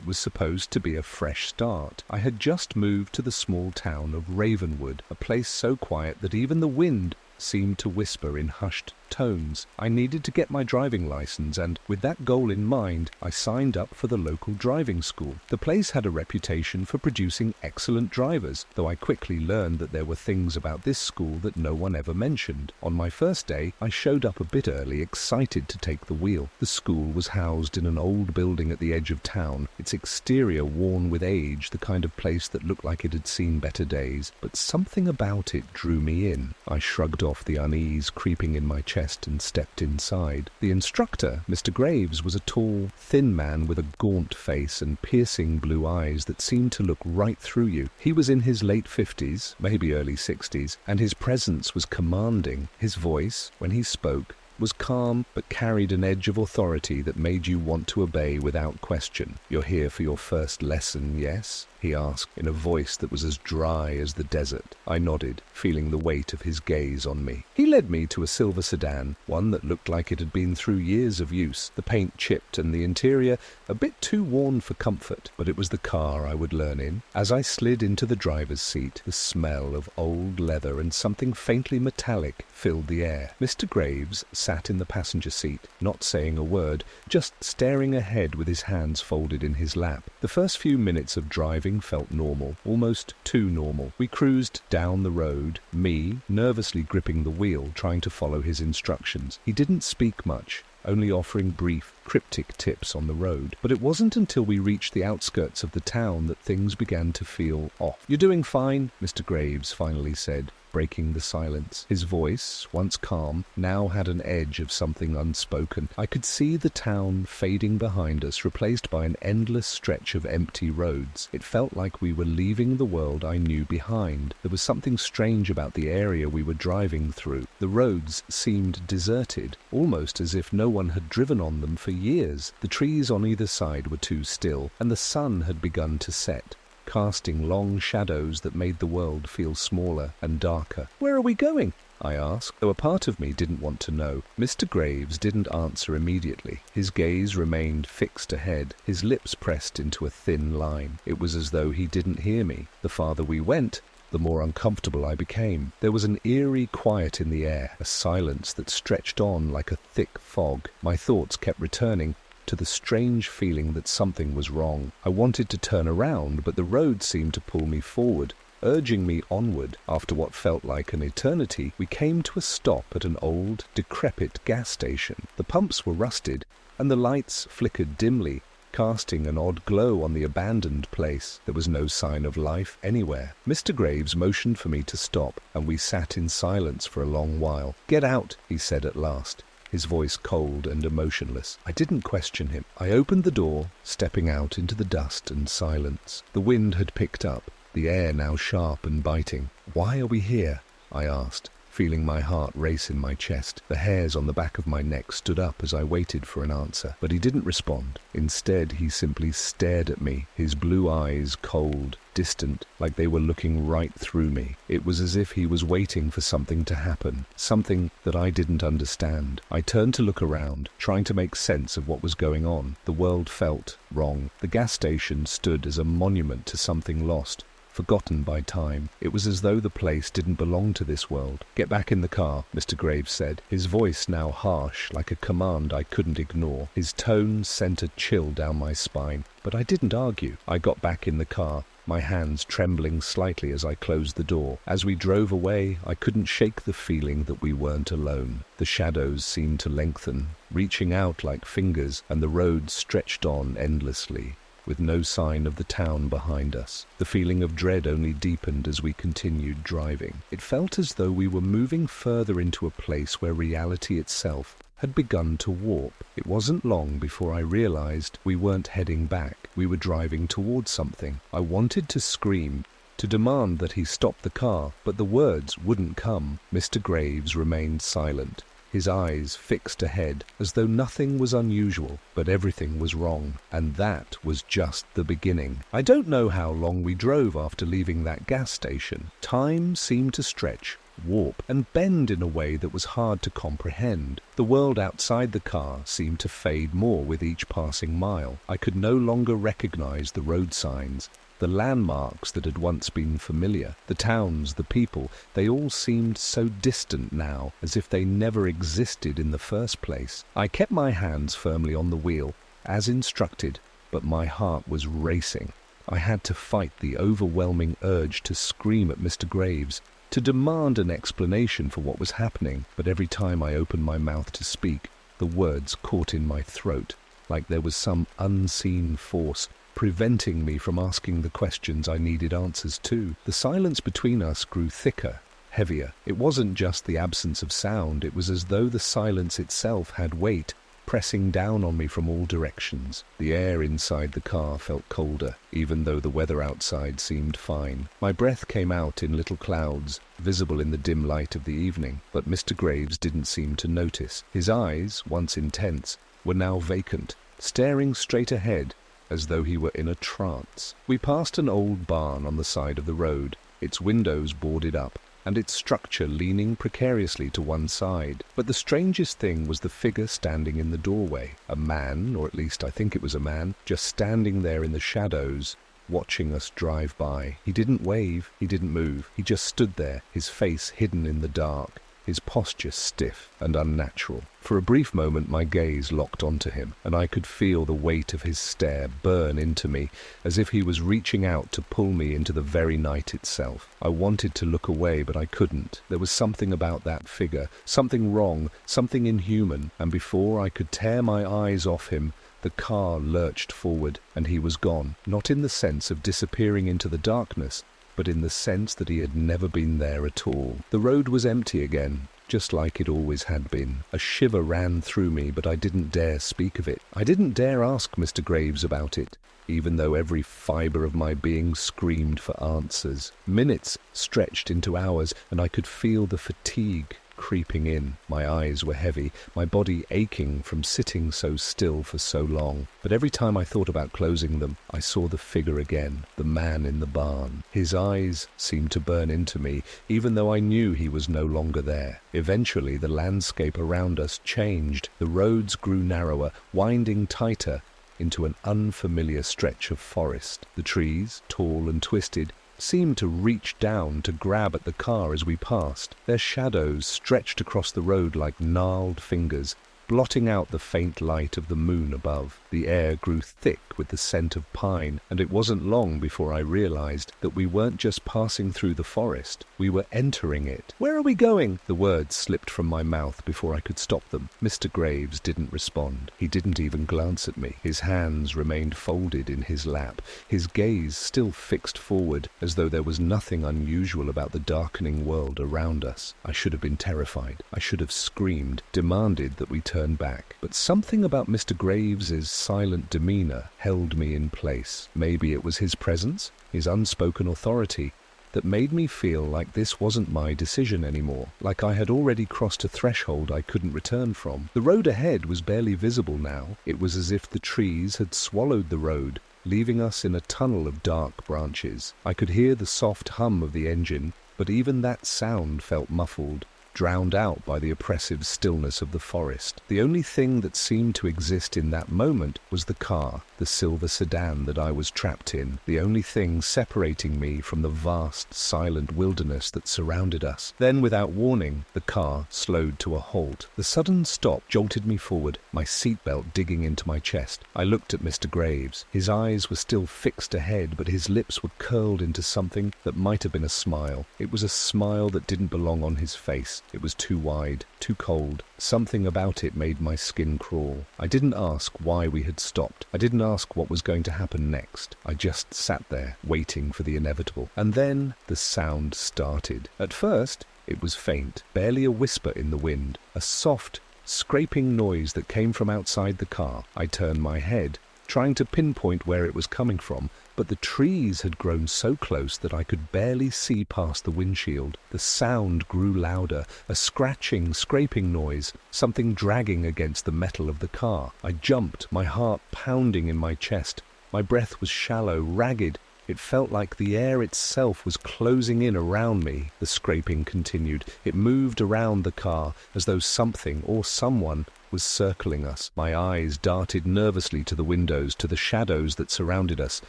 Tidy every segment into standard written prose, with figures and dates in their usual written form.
It was supposed to be a fresh start. I had just moved to the small town of Ravenwood, a place so quiet that even the wind seemed to whisper in hushed tones. I needed to get my driving license, and with that goal in mind, I signed up for the local driving school. The place had a reputation for producing excellent drivers, though I quickly learned that there were things about this school that no one ever mentioned. On my first day, I showed up a bit early, excited to take the wheel. The school was housed in an old building at the edge of town, its exterior worn with age, the kind of place that looked like it had seen better days, but something about it drew me in. I shrugged off the unease creeping in my chest and stepped inside. The instructor, Mr. Graves, was a tall, thin man with a gaunt face and piercing blue eyes that seemed to look right through you. He was in his late 50s, maybe early 60s, and his presence was commanding. His voice, when he spoke, was calm but carried an edge of authority that made you want to obey without question. "You're here for your first lesson, yes?" he asked, in a voice that was as dry as the desert. I nodded, feeling the weight of his gaze on me. He led me to a silver sedan, one that looked like it had been through years of use, the paint chipped and the interior a bit too worn for comfort, but it was the car I would learn in. As I slid into the driver's seat, the smell of old leather and something faintly metallic filled the air. Mr. Graves sat in the passenger seat, not saying a word, just staring ahead with his hands folded in his lap. The first few minutes of driving felt normal, almost too normal. We cruised down the road, me nervously gripping the wheel, trying to follow his instructions. He didn't speak much, only offering brief, cryptic tips on the road. But it wasn't until we reached the outskirts of the town that things began to feel off. "You're doing fine," Mr. Graves finally said, breaking the silence. His voice, once calm, now had an edge of something unspoken. I could see the town fading behind us, replaced by an endless stretch of empty roads. It felt like we were leaving the world I knew behind. There was something strange about the area we were driving through. The roads seemed deserted, almost as if no one had driven on them for years. The trees on either side were too still, and the sun had begun to set, casting long shadows that made the world feel smaller and darker. "Where are we going?" I asked, though a part of me didn't want to know. Mr. Graves didn't answer immediately. His gaze remained fixed ahead, his lips pressed into a thin line. It was as though he didn't hear me. The farther we went, the more uncomfortable I became. There was an eerie quiet in the air, a silence that stretched on like a thick fog. My thoughts kept returning to the strange feeling that something was wrong. I wanted to turn around, but the road seemed to pull me forward, urging me onward. After what felt like an eternity, we came to a stop at an old, decrepit gas station. The pumps were rusted, and the lights flickered dimly, casting an odd glow on the abandoned place. There was no sign of life anywhere. Mr. Graves motioned for me to stop, and we sat in silence for a long while. "Get out," he said at last, his voice cold and emotionless. I didn't question him. I opened the door, stepping out into the dust and silence. The wind had picked up, the air now sharp and biting. "Why are we here?" I asked, feeling my heart race in my chest. The hairs on the back of my neck stood up as I waited for an answer, but he didn't respond. Instead, he simply stared at me, his blue eyes cold, distant, like they were looking right through me. It was as if he was waiting for something to happen, something that I didn't understand. I turned to look around, trying to make sense of what was going on. The world felt wrong. The gas station stood as a monument to something lost, forgotten by time. It was as though the place didn't belong to this world. "Get back in the car," Mr. Graves said, his voice now harsh, like a command I couldn't ignore. His tone sent a chill down my spine, but I didn't argue. I got back in the car, my hands trembling slightly as I closed the door. As we drove away, I couldn't shake the feeling that we weren't alone. The shadows seemed to lengthen, reaching out like fingers, and the road stretched on endlessly, with no sign of the town behind us. The feeling of dread only deepened as we continued driving. It felt as though we were moving further into a place where reality itself had begun to warp. It wasn't long before I realized we weren't heading back. We were driving towards something. I wanted to scream, to demand that he stop the car, but the words wouldn't come. Mr. Graves remained silent, his eyes fixed ahead, as though nothing was unusual, but everything was wrong. And that was just the beginning. I don't know how long we drove after leaving that gas station. Time seemed to stretch, warp, and bend in a way that was hard to comprehend. The world outside the car seemed to fade more with each passing mile. I could no longer recognize the road signs, the landmarks that had once been familiar, the towns, the people. They all seemed so distant now, as if they never existed in the first place. I kept my hands firmly on the wheel, as instructed, but my heart was racing. I had to fight the overwhelming urge to scream at Mr. Graves, to demand an explanation for what was happening, but every time I opened my mouth to speak, the words caught in my throat, like there was some unseen force preventing me from asking the questions I needed answers to. The silence between us grew thicker, heavier. It wasn't just the absence of sound, it was as though the silence itself had weight, pressing down on me from all directions. The air inside the car felt colder, even though the weather outside seemed fine. My breath came out in little clouds, visible in the dim light of the evening, but Mr. Graves didn't seem to notice. His eyes, once intense, were now vacant, staring straight ahead, as though he were in a trance. We passed an old barn on the side of the road, its windows boarded up, and its structure leaning precariously to one side. But the strangest thing was the figure standing in the doorway. A man, or at least I think it was a man, just standing there in the shadows, watching us drive by. He didn't wave, he didn't move, he just stood there, his face hidden in the dark, his posture stiff and unnatural. For a brief moment my gaze locked onto him, and I could feel the weight of his stare burn into me, as if he was reaching out to pull me into the very night itself. I wanted to look away, but I couldn't. There was something about that figure, something wrong, something inhuman, and before I could tear my eyes off him, the car lurched forward, and he was gone, not in the sense of disappearing into the darkness, but in the sense that he had never been there at all. The road was empty again, just like it always had been. A shiver ran through me, but I didn't dare speak of it. I didn't dare ask Mr. Graves about it, even though every fibre of my being screamed for answers. Minutes stretched into hours, and I could feel the fatigue creeping in. My eyes were heavy, my body aching from sitting so still for so long. But every time I thought about closing them, I saw the figure again, the man in the barn. His eyes seemed to burn into me, even though I knew he was no longer there. Eventually, the landscape around us changed. The roads grew narrower, winding tighter into an unfamiliar stretch of forest. The trees, tall and twisted, seemed to reach down to grab at the car as we passed. Their shadows stretched across the road like gnarled fingers, blotting out the faint light of the moon above. The air grew thick with the scent of pine, and it wasn't long before I realized that we weren't just passing through the forest, we were entering it. "Where are we going?" The words slipped from my mouth before I could stop them. Mr. Graves didn't respond. He didn't even glance at me. His hands remained folded in his lap, his gaze still fixed forward, as though there was nothing unusual about the darkening world around us. I should have been terrified. I should have screamed, demanded that we turn back. But something about Mr. Graves's silent demeanor held me in place. Maybe it was his presence, his unspoken authority, that made me feel like this wasn't my decision anymore, like I had already crossed a threshold I couldn't return from. The road ahead was barely visible now. It was as if the trees had swallowed the road, leaving us in a tunnel of dark branches. I could hear the soft hum of the engine, but even that sound felt muffled, drowned out by the oppressive stillness of the forest. The only thing that seemed to exist in that moment was the car, the silver sedan that I was trapped in, the only thing separating me from the vast, silent wilderness that surrounded us. Then, without warning, the car slowed to a halt. The sudden stop jolted me forward, my seatbelt digging into my chest. I looked at Mr. Graves. His eyes were still fixed ahead, but his lips were curled into something that might have been a smile. It was a smile that didn't belong on his face. It was too wide, too cold. Something about it made my skin crawl. I didn't ask why we had stopped. I didn't ask what was going to happen next. I just sat there, waiting for the inevitable. And then the sound started. At first, it was faint, barely a whisper in the wind, a soft, scraping noise that came from outside the car. I turned my head, trying to pinpoint where it was coming from, but the trees had grown so close that I could barely see past the windshield. The sound grew louder, a scratching, scraping noise, something dragging against the metal of the car. I jumped, my heart pounding in my chest. My breath was shallow, ragged, It felt like the air itself was closing in around me. The scraping continued. It moved around the car as though something or someone was circling us. My eyes darted nervously to the windows, to the shadows that surrounded us,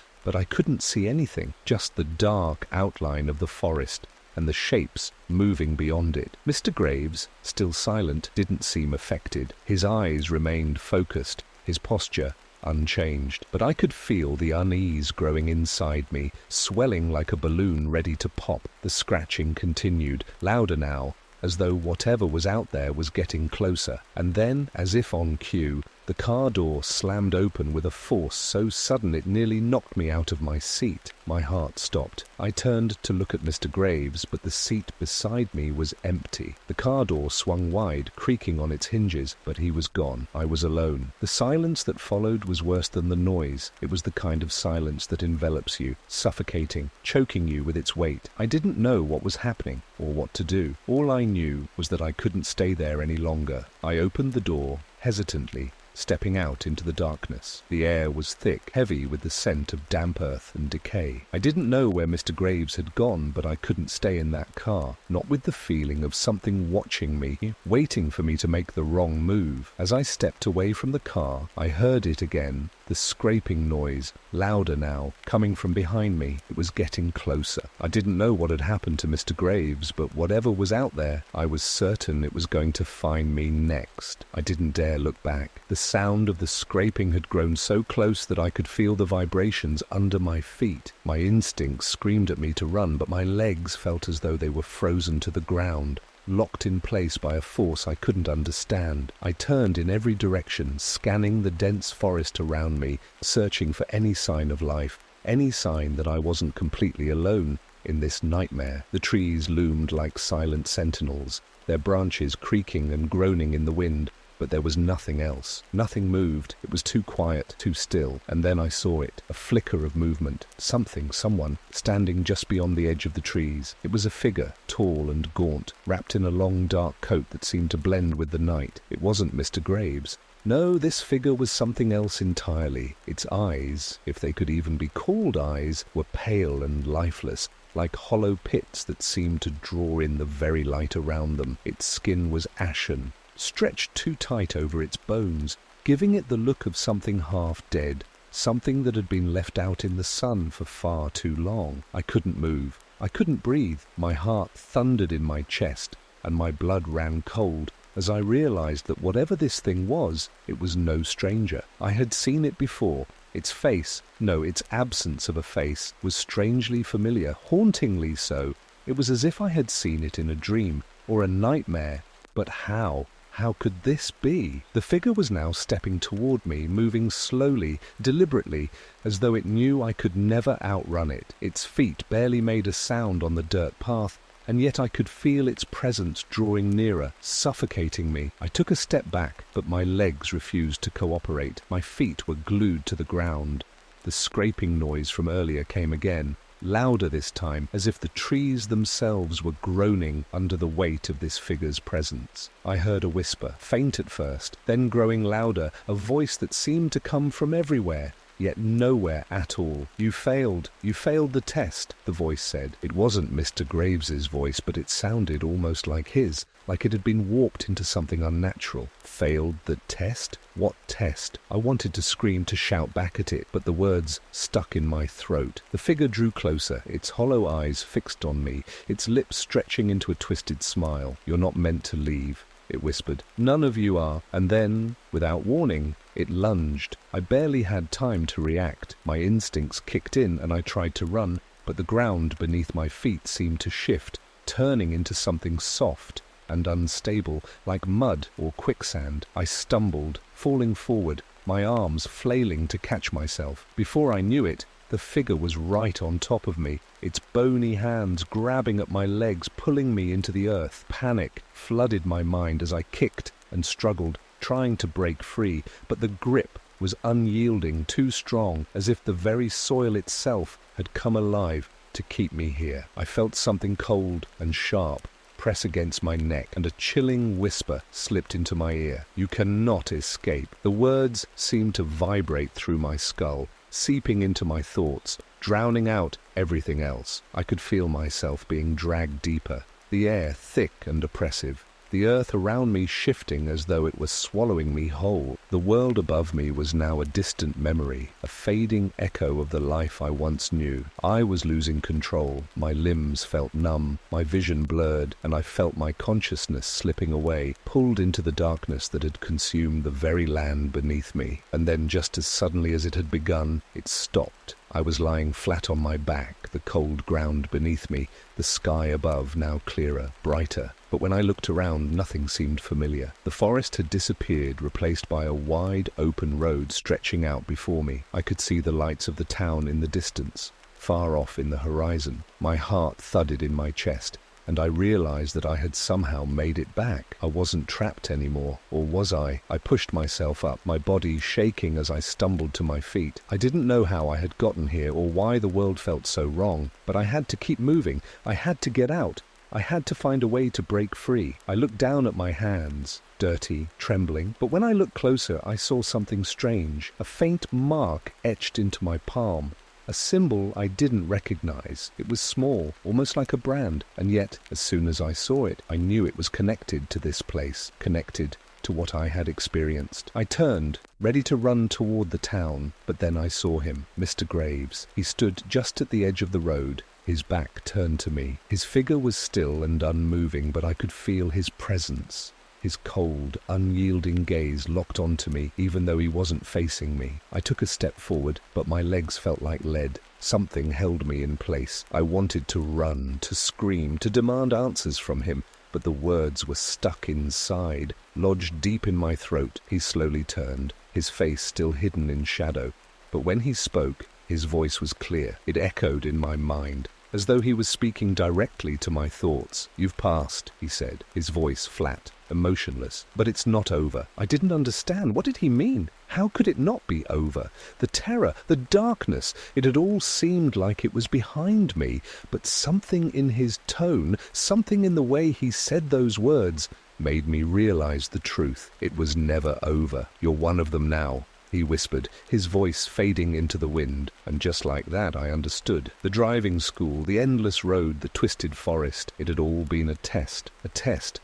but I couldn't see anything, just the dark outline of the forest and the shapes moving beyond it. Mr. Graves, still silent, didn't seem affected. His eyes remained focused, his posture unchanged. But I could feel the unease growing inside me, swelling like a balloon ready to pop. The scratching continued, louder now, as though whatever was out there was getting closer. And then, as if on cue, the car door slammed open with a force so sudden it nearly knocked me out of my seat. My heart stopped. I turned to look at Mr. Graves, but the seat beside me was empty. The car door swung wide, creaking on its hinges, but he was gone. I was alone. The silence that followed was worse than the noise. It was the kind of silence that envelops you, suffocating, choking you with its weight. I didn't know what was happening or what to do. All I knew was that I couldn't stay there any longer. I opened the door, hesitantly, stepping out into the darkness. The air was thick, heavy with the scent of damp earth and decay. I didn't know where Mr. Graves had gone, but I couldn't stay in that car, not with the feeling of something watching me, waiting for me to make the wrong move. As I stepped away from the car, I heard it again, the scraping noise, louder now, coming from behind me. It was getting closer. I didn't know what had happened to Mr. Graves, but whatever was out there, I was certain it was going to find me next. I didn't dare look back. The sound of the scraping had grown so close that I could feel the vibrations under my feet. My instincts screamed at me to run, but my legs felt as though they were frozen to the ground, locked in place by a force I couldn't understand. I turned in every direction, scanning the dense forest around me, searching for any sign of life, any sign that I wasn't completely alone in this nightmare. The trees loomed like silent sentinels, their branches creaking and groaning in the wind, but there was nothing else. Nothing moved. It was too quiet, too still. And then I saw it, a flicker of movement. Someone, standing just beyond the edge of the trees. It was a figure, tall and gaunt, wrapped in a long dark coat that seemed to blend with the night. It wasn't Mr. Graves. No, this figure was something else entirely. Its eyes, if they could even be called eyes, were pale and lifeless, like hollow pits that seemed to draw in the very light around them. Its skin was ashen, stretched too tight over its bones, giving it the look of something half dead, something that had been left out in the sun for far too long. I couldn't move. I couldn't breathe. My heart thundered in my chest, and my blood ran cold as I realized that whatever this thing was, it was no stranger. I had seen it before. Its face, no, its absence of a face, was strangely familiar, hauntingly so. It was as if I had seen it in a dream or a nightmare. But how? How could this be? The figure was now stepping toward me, moving slowly, deliberately, as though it knew I could never outrun it. Its feet barely made a sound on the dirt path, and yet I could feel its presence drawing nearer, suffocating me. I took a step back, but my legs refused to cooperate. My feet were glued to the ground. The scraping noise from earlier came again, louder this time, as if the trees themselves were groaning under the weight of this figure's presence. I heard a whisper, faint at first, then growing louder, a voice that seemed to come from everywhere, yet nowhere at all. You failed the test," the voice said. It wasn't Mr. Graves's voice, but it sounded almost like his, like it had been warped into something unnatural. Failed the test? What test? I wanted to scream, to shout back at it, but the words stuck in my throat. The figure drew closer, its hollow eyes fixed on me, its lips stretching into a twisted smile. "You're not meant to leave," it whispered. "None of you are." And then, without warning, it lunged. I barely had time to react. My instincts kicked in and I tried to run, but the ground beneath my feet seemed to shift, turning into something soft and unstable, like mud or quicksand. I stumbled, falling forward, my arms flailing to catch myself. Before I knew it, the figure was right on top of me, its bony hands grabbing at my legs, pulling me into the earth. Panic flooded my mind as I kicked and struggled, trying to break free, but the grip was unyielding, too strong, as if the very soil itself had come alive to keep me here. I felt something cold and sharp press against my neck, and a chilling whisper slipped into my ear. "You cannot escape." The words seemed to vibrate through my skull, seeping into my thoughts, drowning out everything else. I could feel myself being dragged deeper, the air thick and oppressive, the earth around me shifting as though it was swallowing me whole. The world above me was now a distant memory, a fading echo of the life I once knew. I was losing control, my limbs felt numb, my vision blurred, and I felt my consciousness slipping away, pulled into the darkness that had consumed the very land beneath me. And then, just as suddenly as it had begun, it stopped. I was lying flat on my back, the cold ground beneath me, the sky above now clearer, brighter. But when I looked around, nothing seemed familiar. The forest had disappeared, replaced by a wide, open road stretching out before me. I could see the lights of the town in the distance, far off in the horizon. My heart thudded in my chest, and I realized that I had somehow made it back. I wasn't trapped anymore, or was I? I pushed myself up, my body shaking as I stumbled to my feet. I didn't know how I had gotten here or why the world felt so wrong, but I had to keep moving. I had to get out. I had to find a way to break free. I looked down at my hands, dirty, trembling, but when I looked closer, I saw something strange, a faint mark etched into my palm. A symbol I didn't recognize. It was small, almost like a brand, and yet, as soon as I saw it, I knew it was connected to this place, connected to what I had experienced. I turned, ready to run toward the town, but then I saw him, Mr. Graves. He stood just at the edge of the road, his back turned to me. His figure was still and unmoving, but I could feel his presence. His cold, unyielding gaze locked onto me, even though he wasn't facing me. I took a step forward, but my legs felt like lead. Something held me in place. I wanted to run, to scream, to demand answers from him, but the words were stuck inside, lodged deep in my throat. He slowly turned, his face still hidden in shadow. But when he spoke, his voice was clear. It echoed in my mind, as though he was speaking directly to my thoughts. "You've passed," he said, his voice flat, emotionless. "But it's not over." I didn't understand. What did he mean? How could it not be over? The terror, the darkness, it had all seemed like it was behind me. But something in his tone, something in the way he said those words, made me realize the truth. It was never over. "You're one of them now," he whispered, his voice fading into the wind. And just like that, I understood. The driving school, the endless road, the twisted forest, it had all been a test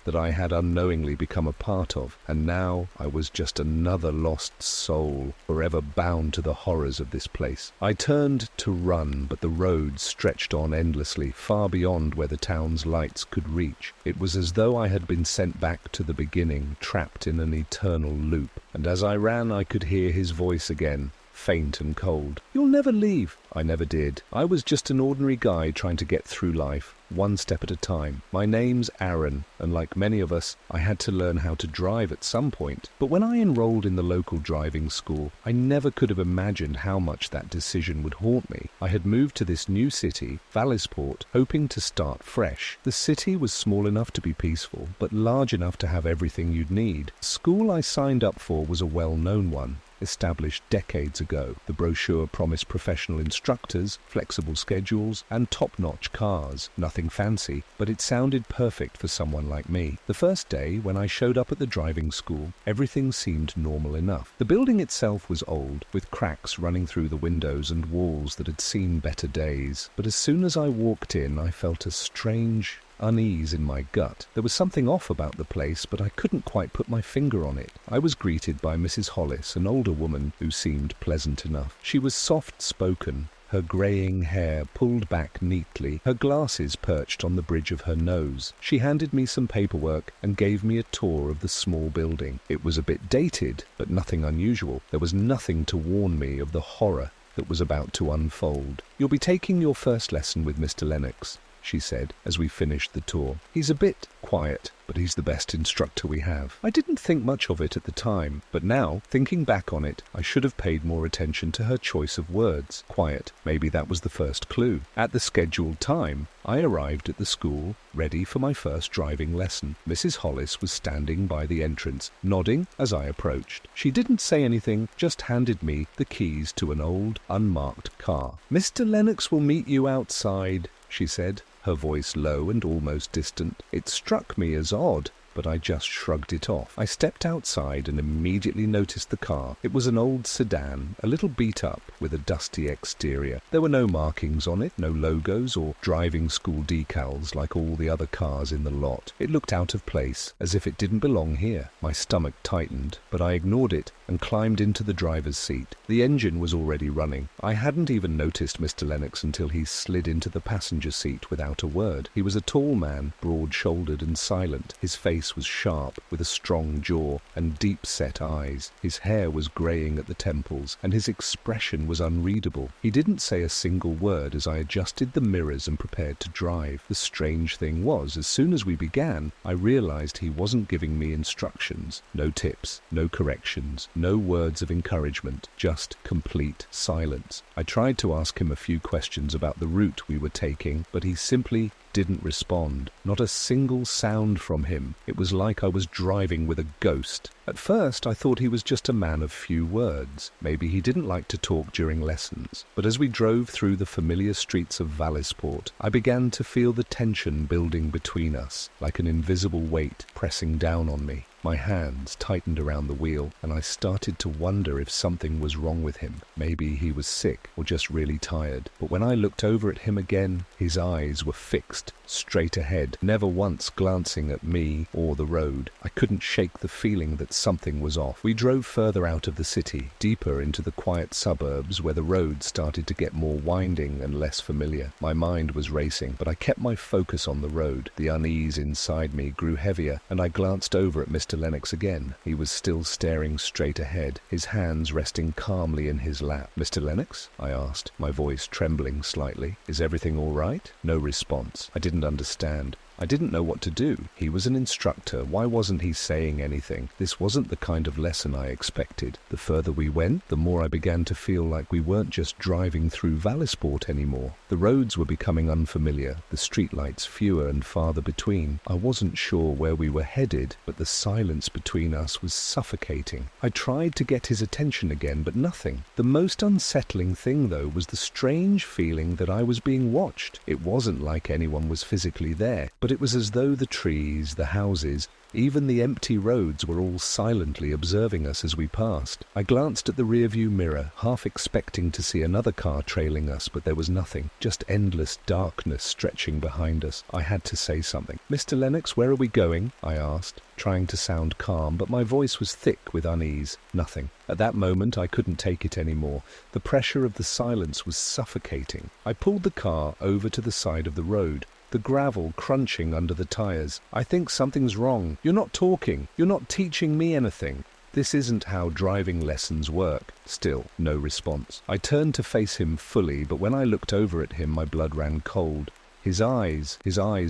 that I had unknowingly become a part of. And now I was just another lost soul, forever bound to the horrors of this place. I turned to run, but the road stretched on endlessly, far beyond where the town's lights could reach. It was as though I had been sent back to the beginning, trapped in an eternal loop. And as I ran, I could hear his voice again, faint and cold. "You'll never leave." I never did. I was just an ordinary guy trying to get through life, one step at a time. My name's Aaron, and like many of us, I had to learn how to drive at some point. But when I enrolled in the local driving school, I never could have imagined how much that decision would haunt me. I had moved to this new city, Vallisport, hoping to start fresh. The city was small enough to be peaceful, but large enough to have everything you'd need. The school I signed up for was a well-known one, established decades ago. The brochure promised professional instructors, flexible schedules, and top-notch cars. Nothing fancy, but it sounded perfect for someone like me. The first day, when I showed up at the driving school, everything seemed normal enough. The building itself was old, with cracks running through the windows and walls that had seen better days. But as soon as I walked in, I felt a strange unease in my gut. There was something off about the place, but I couldn't quite put my finger on it. I was greeted by Mrs. Hollis, an older woman who seemed pleasant enough. She was soft-spoken, her greying hair pulled back neatly, her glasses perched on the bridge of her nose. She handed me some paperwork and gave me a tour of the small building. It was a bit dated, but nothing unusual. There was nothing to warn me of the horror that was about to unfold. "You'll be taking your first lesson with Mr. Lennox," she said as we finished the tour. "He's a bit quiet, but he's the best instructor we have." I didn't think much of it at the time, but now, thinking back on it, I should have paid more attention to her choice of words. Quiet, maybe that was the first clue. At the scheduled time, I arrived at the school, ready for my first driving lesson. Mrs. Hollis was standing by the entrance, nodding as I approached. She didn't say anything, just handed me the keys to an old, unmarked car. "Mr. Lennox will meet you outside," she said, her voice low and almost distant. It struck me as odd. but I just shrugged it off. I stepped outside and immediately noticed the car. It was an old sedan, a little beat up, with a dusty exterior. There were no markings on it, no logos or driving school decals like all the other cars in the lot. It looked out of place, as if it didn't belong here. My stomach tightened, but I ignored it and climbed into the driver's seat. The engine was already running. I hadn't even noticed Mr. Lennox until he slid into the passenger seat without a word. He was a tall man, broad-shouldered and silent. His face was sharp, with a strong jaw and deep-set eyes. His hair was greying at the temples, and his expression was unreadable. He didn't say a single word as I adjusted the mirrors and prepared to drive. The strange thing was, as soon as we began, I realized he wasn't giving me instructions. No tips, no corrections, no words of encouragement, just complete silence. I tried to ask him a few questions about the route we were taking, but he simply didn't respond. Not a single sound from him. It was like I was driving with a ghost. At first, I thought he was just a man of few words. Maybe he didn't like to talk during lessons. But as we drove through the familiar streets of Vallisport, I began to feel the tension building between us, like an invisible weight pressing down on me. My hands tightened around the wheel, and I started to wonder if something was wrong with him. Maybe he was sick or just really tired. But when I looked over at him again, his eyes were fixed, straight ahead, never once glancing at me or the road. I couldn't shake the feeling that something was off. We drove further out of the city, deeper into the quiet suburbs where the road started to get more winding and less familiar. My mind was racing, but I kept my focus on the road. The unease inside me grew heavier, and I glanced over at Mr. Lennox again. He was still staring straight ahead, his hands resting calmly in his lap. "Mr. Lennox?" I asked, my voice trembling slightly. "Is everything all right?" No response. I didn't understand. I didn't know what to do. He was an instructor. Why wasn't he saying anything? This wasn't the kind of lesson I expected. The further we went, the more I began to feel like we weren't just driving through Vallisport anymore. The roads were becoming unfamiliar, the streetlights fewer and farther between. I wasn't sure where we were headed, but the silence between us was suffocating. I tried to get his attention again, but nothing. The most unsettling thing, though, was the strange feeling that I was being watched. It wasn't like anyone was physically there, but it was as though the trees, the houses, even the empty roads were all silently observing us as we passed. I glanced at the rearview mirror, half expecting to see another car trailing us, but there was nothing, just endless darkness stretching behind us. I had to say something. "Mr. Lennox, where are we going?" I asked, trying to sound calm, but my voice was thick with unease. Nothing. At that moment, I couldn't take it anymore. The pressure of the silence was suffocating. I pulled the car over to the side of the road, the gravel crunching under the tires. "I think something's wrong. You're not talking. You're not teaching me anything. This isn't how driving lessons work." Still, no response. I turned to face him fully, but when I looked over at him, my blood ran cold. His eyes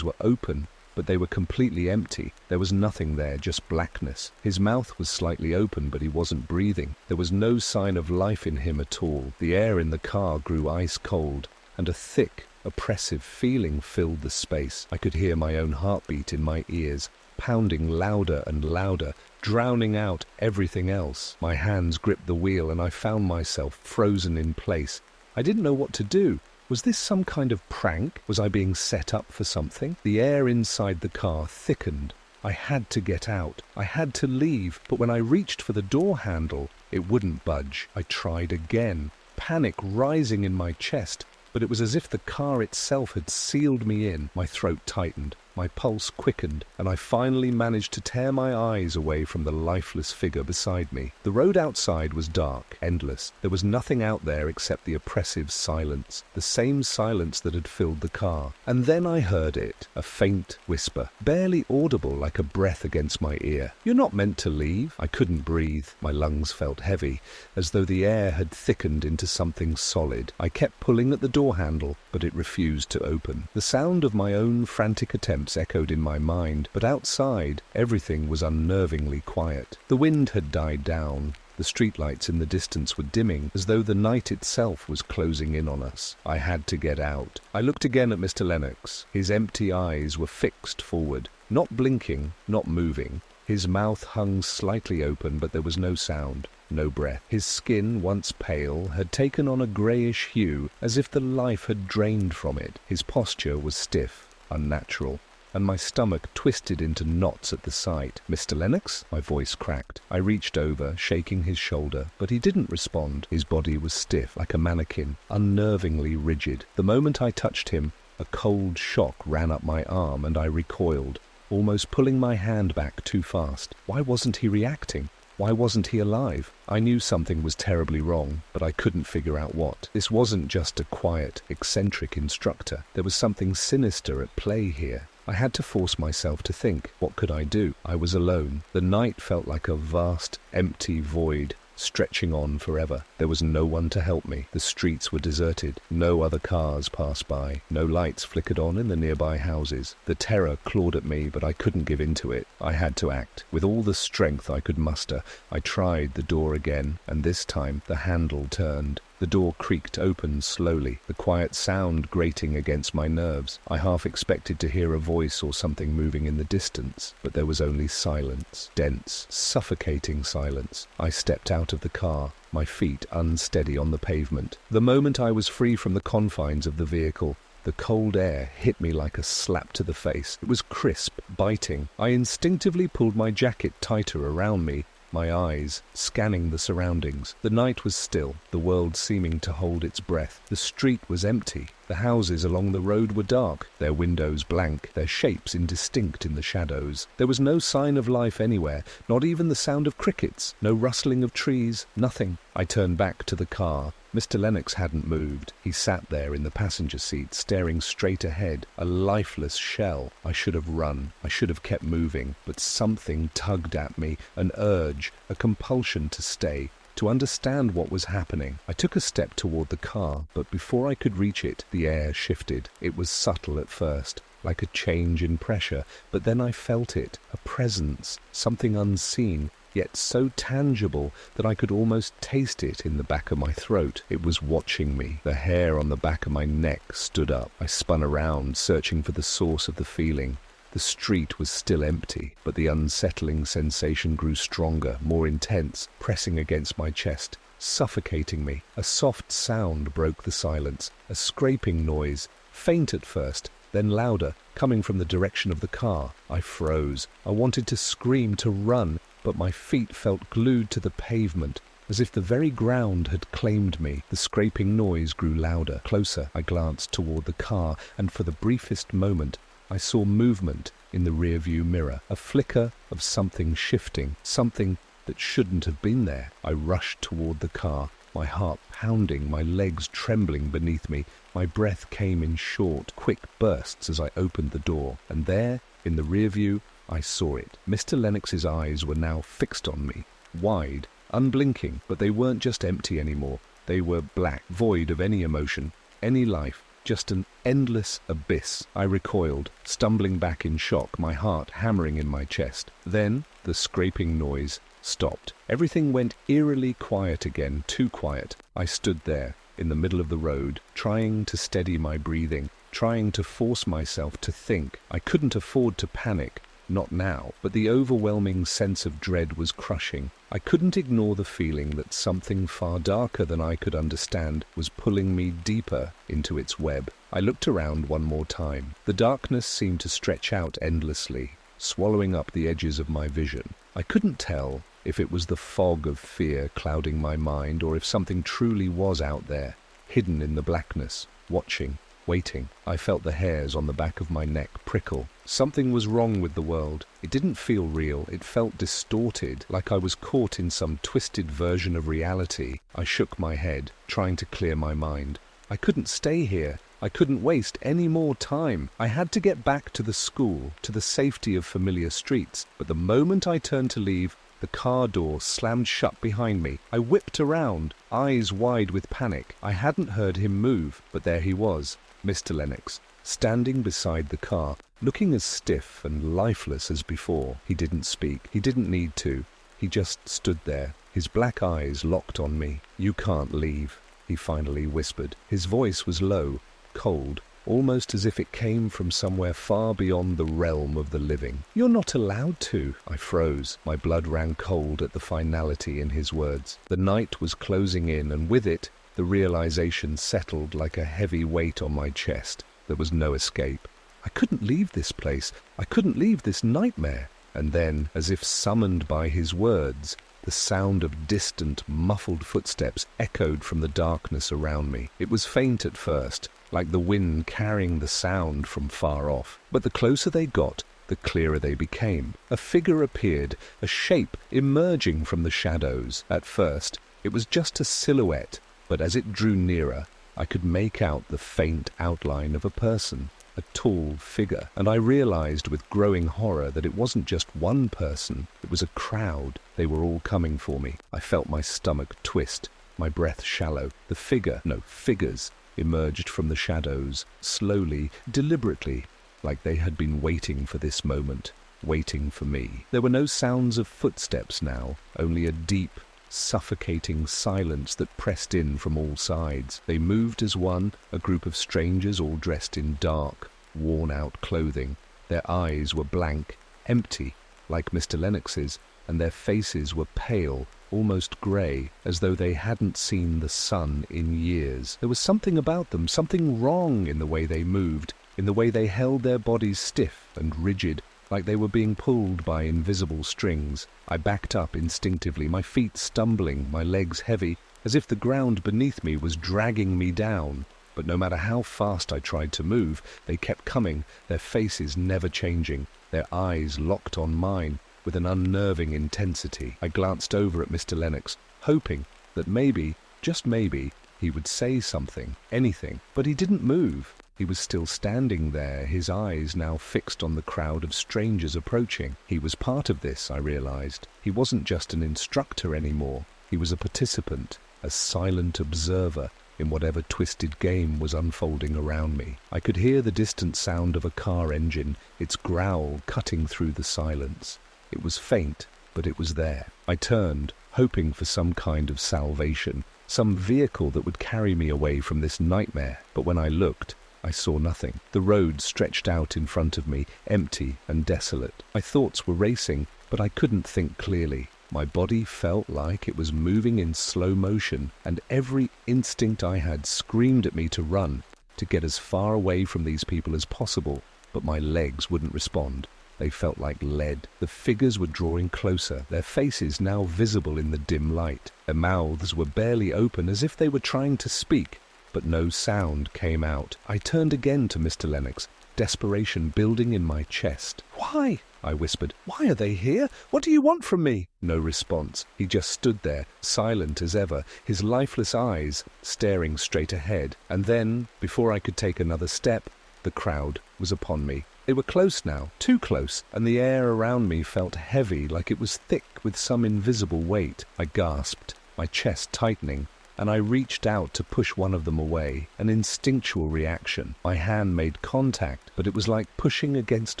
were open, but they were completely empty. There was nothing there, just blackness. His mouth was slightly open, but he wasn't breathing. There was no sign of life in him at all. The air in the car grew ice cold, and a thick, oppressive feeling filled the space. I could hear my own heartbeat in my ears, pounding louder and louder, drowning out everything else. My hands gripped the wheel, and I found myself frozen in place. I didn't know what to do. Was this some kind of prank? Was I being set up for something? The air inside the car thickened. I had to get out. I had to leave, but when I reached for the door handle, it wouldn't budge. I tried again, panic rising in my chest, but it was as if the car itself had sealed me in. My throat tightened. My pulse quickened, and I finally managed to tear my eyes away from the lifeless figure beside me. The road outside was dark, endless. There was nothing out there except the oppressive silence, the same silence that had filled the car. And then I heard it, a faint whisper, barely audible, like a breath against my ear. "You're not meant to leave." I couldn't breathe. My lungs felt heavy, as though the air had thickened into something solid. I kept pulling at the door handle, but it refused to open. The sound of my own frantic attempts echoed in my mind, but outside, everything was unnervingly quiet. The wind had died down. The streetlights in the distance were dimming, as though the night itself was closing in on us. I had to get out. I looked again at Mr. Lennox. His empty eyes were fixed forward, not blinking, not moving. His mouth hung slightly open, but there was no sound, no breath. His skin, once pale, had taken on a greyish hue, as if the life had drained from it. His posture was stiff, unnatural. and my stomach twisted into knots at the sight. "Mr. Lennox?" My voice cracked. I reached over, shaking his shoulder, but he didn't respond. His body was stiff, like a mannequin, unnervingly rigid. The moment I touched him, a cold shock ran up my arm and I recoiled, almost pulling my hand back too fast. Why wasn't he reacting? Why wasn't he alive? I knew something was terribly wrong, but I couldn't figure out what. This wasn't just a quiet, eccentric instructor. There was something sinister at play here. I had to force myself to think. What could I do? I was alone. The night felt like a vast, empty void, stretching on forever. There was no one to help me. The streets were deserted. No other cars passed by. No lights flickered on in the nearby houses. The terror clawed at me, but I couldn't give in to it. I had to act. With all the strength I could muster, I tried the door again, and this time the handle turned. The door creaked open slowly, the quiet sound grating against my nerves. I half expected to hear a voice or something moving in the distance, but there was only silence. Dense, suffocating silence. I stepped out of the car, my feet unsteady on the pavement. The moment I was free from the confines of the vehicle, the cold air hit me like a slap to the face. It was crisp, biting. I instinctively pulled my jacket tighter around me, my eyes scanning the surroundings. The night was still, the world seeming to hold its breath. The street was empty. The houses along the road were dark, their windows blank, their shapes indistinct in the shadows. There was no sign of life anywhere, not even the sound of crickets, no rustling of trees, nothing. I turned back to the car. Mr. Lennox hadn't moved. He sat there in the passenger seat, staring straight ahead, a lifeless shell. I should have run. I should have kept moving, but something tugged at me, an urge, a compulsion to stay, to understand what was happening. I took a step toward the car, but before I could reach it, the air shifted. It was subtle at first, like a change in pressure, but then I felt it, a presence, something unseen, yet so tangible that I could almost taste it in the back of my throat. It was watching me. The hair on the back of my neck stood up. I spun around, searching for the source of the feeling. The street was still empty, but the unsettling sensation grew stronger, more intense, pressing against my chest, suffocating me. A soft sound broke the silence, a scraping noise, faint at first, then louder, coming from the direction of the car. I froze. I wanted to scream, to run, but my feet felt glued to the pavement, as if the very ground had claimed me. The scraping noise grew louder, closer. I glanced toward the car, and for the briefest moment, I saw movement in the rearview mirror, a flicker of something shifting, something that shouldn't have been there. I rushed toward the car, my heart pounding, my legs trembling beneath me. My breath came in short, quick bursts as I opened the door, and there, in the rearview, I saw it. Mr. Lennox's eyes were now fixed on me, wide, unblinking, but they weren't just empty anymore. They were black, void of any emotion, any life, just an endless abyss. I recoiled, stumbling back in shock, my heart hammering in my chest. Then the scraping noise stopped. Everything went eerily quiet again, too quiet. I stood there, in the middle of the road, trying to steady my breathing, trying to force myself to think. I couldn't afford to panic. Not now, but the overwhelming sense of dread was crushing. I couldn't ignore the feeling that something far darker than I could understand was pulling me deeper into its web. I looked around one more time. The darkness seemed to stretch out endlessly, swallowing up the edges of my vision. I couldn't tell if it was the fog of fear clouding my mind or if something truly was out there, hidden in the blackness, watching, waiting. I felt the hairs on the back of my neck prickle. Something was wrong with the world. It didn't feel real. It felt distorted, like I was caught in some twisted version of reality. I shook my head, trying to clear my mind. I couldn't stay here. I couldn't waste any more time. I had to get back to the school, to the safety of familiar streets. But the moment I turned to leave, the car door slammed shut behind me. I whipped around, eyes wide with panic. I hadn't heard him move, but there he was, Mr. Lennox, standing beside the car, looking as stiff and lifeless as before. He didn't speak. He didn't need to. He just stood there, his black eyes locked on me. "You can't leave," he finally whispered. His voice was low, cold, almost as if it came from somewhere far beyond the realm of the living. "You're not allowed to." I froze. My blood ran cold at the finality in his words. The night was closing in, and with it, the realization settled like a heavy weight on my chest. There was no escape. I couldn't leave this place. I couldn't leave this nightmare. And then, as if summoned by his words, the sound of distant, muffled footsteps echoed from the darkness around me. It was faint at first, like the wind carrying the sound from far off. But the closer they got, the clearer they became. A figure appeared, a shape emerging from the shadows. At first, it was just a silhouette, but as it drew nearer, I could make out the faint outline of a person, a tall figure, and I realized with growing horror that it wasn't just one person, it was a crowd. They were all coming for me. I felt my stomach twist, my breath shallow. The figures emerged from the shadows, slowly, deliberately, like they had been waiting for this moment, waiting for me. There were no sounds of footsteps now, only a deep, suffocating silence that pressed in from all sides. They moved as one, a group of strangers all dressed in dark, worn-out clothing. Their eyes were blank, empty, like Mr. Lennox's, and their faces were pale, almost grey, as though they hadn't seen the sun in years. There was something about them, something wrong in the way they moved, in the way they held their bodies stiff and rigid, like they were being pulled by invisible strings. I backed up instinctively, my feet stumbling, my legs heavy, as if the ground beneath me was dragging me down. But no matter how fast I tried to move, they kept coming, their faces never changing, their eyes locked on mine with an unnerving intensity. I glanced over at Mr. Lennox, hoping that maybe, just maybe, he would say something, anything, but he didn't move. He was still standing there, his eyes now fixed on the crowd of strangers approaching. He was part of this, I realized. He wasn't just an instructor anymore. He was a participant, a silent observer in whatever twisted game was unfolding around me. I could hear the distant sound of a car engine, its growl cutting through the silence. It was faint, but it was there. I turned, hoping for some kind of salvation, some vehicle that would carry me away from this nightmare. But when I looked, I saw nothing. The road stretched out in front of me, empty and desolate. My thoughts were racing, but I couldn't think clearly. My body felt like it was moving in slow motion, and every instinct I had screamed at me to run, to get as far away from these people as possible. But my legs wouldn't respond. They felt like lead. The figures were drawing closer, their faces now visible in the dim light. Their mouths were barely open, as if they were trying to speak, but no sound came out. I turned again to Mr. Lennox, desperation building in my chest. "Why?" I whispered. "Why are they here? What do you want from me?" No response. He just stood there, silent as ever, his lifeless eyes staring straight ahead. And then, before I could take another step, the crowd was upon me. They were close now, too close, and the air around me felt heavy, like it was thick with some invisible weight. I gasped, my chest tightening, and I reached out to push one of them away, an instinctual reaction. My hand made contact, but it was like pushing against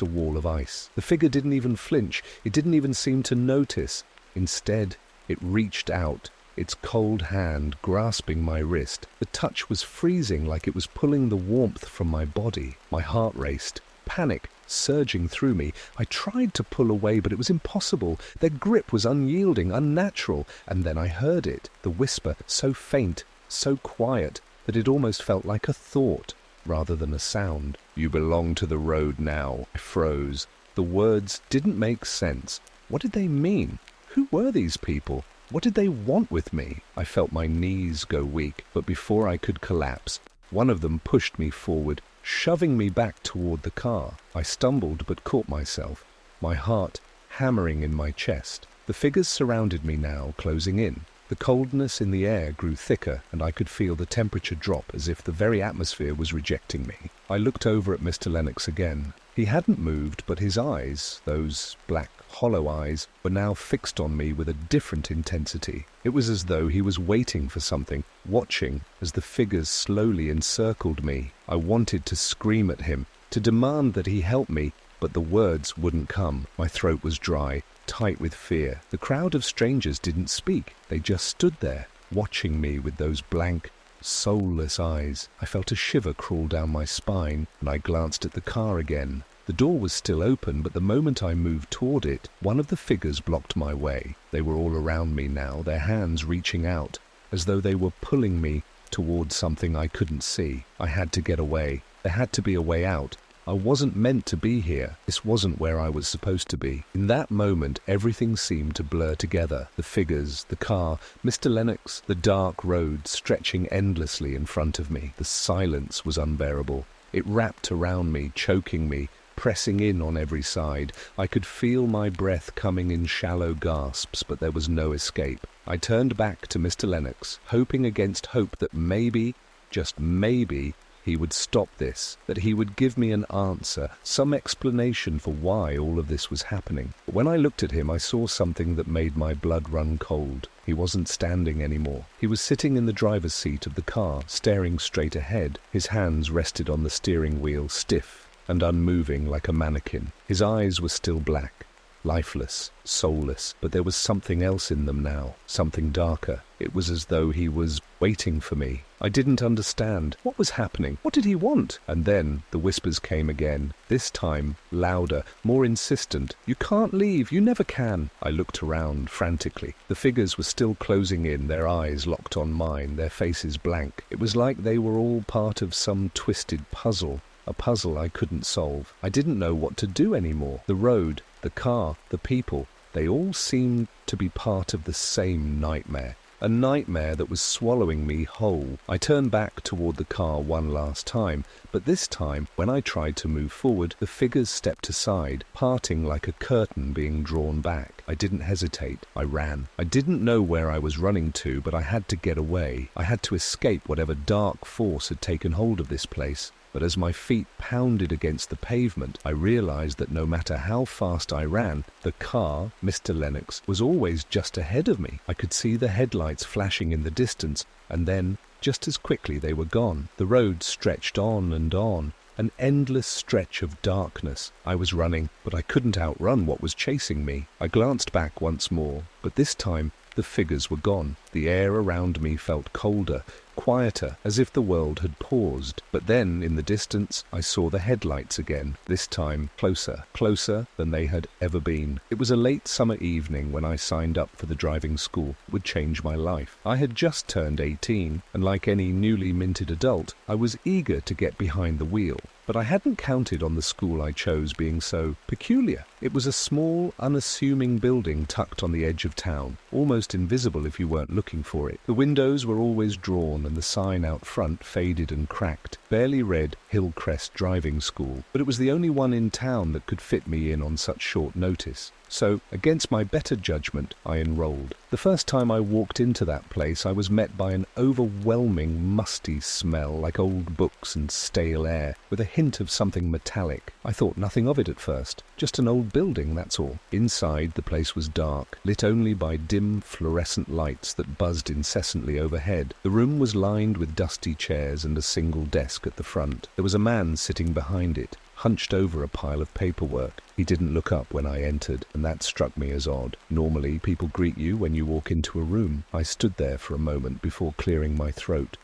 a wall of ice. The figure didn't even flinch, it didn't even seem to notice. Instead, it reached out, its cold hand grasping my wrist. The touch was freezing, like it was pulling the warmth from my body. My heart raced, panic surging through me. I tried to pull away, but it was impossible. Their grip was unyielding, unnatural, and then I heard it, the whisper, so faint, so quiet, that it almost felt like a thought, rather than a sound. "You belong to the road now." I froze. The words didn't make sense. What did they mean? Who were these people? What did they want with me? I felt my knees go weak, but before I could collapse, one of them pushed me forward, shoving me back toward the car. I stumbled but caught myself, my heart hammering in my chest. The figures surrounded me now, closing in. The coldness in the air grew thicker, and I could feel the temperature drop as if the very atmosphere was rejecting me. I looked over at Mr. Lennox again. He hadn't moved, but his eyes, those black, hollow eyes, were now fixed on me with a different intensity. It was as though he was waiting for something, watching as the figures slowly encircled me. I wanted to scream at him, to demand that he help me, but the words wouldn't come. My throat was dry, tight with fear. The crowd of strangers didn't speak. They just stood there, watching me with those blank, soulless eyes. I felt a shiver crawl down my spine, and I glanced at the car again. The door was still open, but the moment I moved toward it, one of the figures blocked my way. They were all around me now, their hands reaching out, as though they were pulling me towards something I couldn't see. I had to get away. There had to be a way out. I wasn't meant to be here. This wasn't where I was supposed to be. In that moment, everything seemed to blur together. The figures, the car, Mr. Lennox, the dark road stretching endlessly in front of me. The silence was unbearable. It wrapped around me, choking me, pressing in on every side. I could feel my breath coming in shallow gasps, but there was no escape. I turned back to Mr. Lennox, hoping against hope that maybe, just maybe, he would stop this, that he would give me an answer, some explanation for why all of this was happening. But when I looked at him, I saw something that made my blood run cold. He wasn't standing anymore. He was sitting in the driver's seat of the car, staring straight ahead. His hands rested on the steering wheel, stiff and unmoving like a mannequin. His eyes were still black, lifeless, soulless, but there was something else in them now, something darker. It was as though he was waiting for me. I didn't understand. What was happening? What did he want? And then the whispers came again, this time louder, more insistent. You can't leave. You never can. I looked around frantically. The figures were still closing in, their eyes locked on mine, their faces blank. It was like they were all part of some twisted puzzle. A puzzle I couldn't solve. I didn't know what to do anymore. The road, the car, the people, they all seemed to be part of the same nightmare. A nightmare that was swallowing me whole. I turned back toward the car one last time, but this time, when I tried to move forward, the figures stepped aside, parting like a curtain being drawn back. I didn't hesitate. I ran. I didn't know where I was running to, but I had to get away. I had to escape whatever dark force had taken hold of this place. But as my feet pounded against the pavement, I realized that no matter how fast I ran, the car, Mr. Lennox, was always just ahead of me. I could see the headlights flashing in the distance, and then, just as quickly, they were gone. The road stretched on, an endless stretch of darkness. I was running, but I couldn't outrun what was chasing me. I glanced back once more, but this time the figures were gone. The air around me felt colder, quieter, as if the world had paused. But then, in the distance, I saw the headlights again, this time closer, closer than they had ever been. It was a late summer evening when I signed up for the driving school. It would change my life. I had just turned 18, and like any newly minted adult, I was eager to get behind the wheel. But I hadn't counted on the school I chose being so peculiar. It was a small, unassuming building tucked on the edge of town, almost invisible if you weren't looking for it. The windows were always drawn and the sign out front faded and cracked, barely read Hillcrest Driving School, but it was the only one in town that could fit me in on such short notice. So, against my better judgment, I enrolled. The first time I walked into that place, I was met by an overwhelming, musty smell like old books and stale air, with a hint of something metallic. I thought nothing of it at first. Just an old building, that's all. Inside, the place was dark, lit only by dim, fluorescent lights that buzzed incessantly overhead. The room was lined with dusty chairs and a single desk at the front. There was a man sitting behind it, hunched over a pile of paperwork. He didn't look up when I entered, and that struck me as odd. Normally, people greet you when you walk into a room. I stood there for a moment before clearing my throat.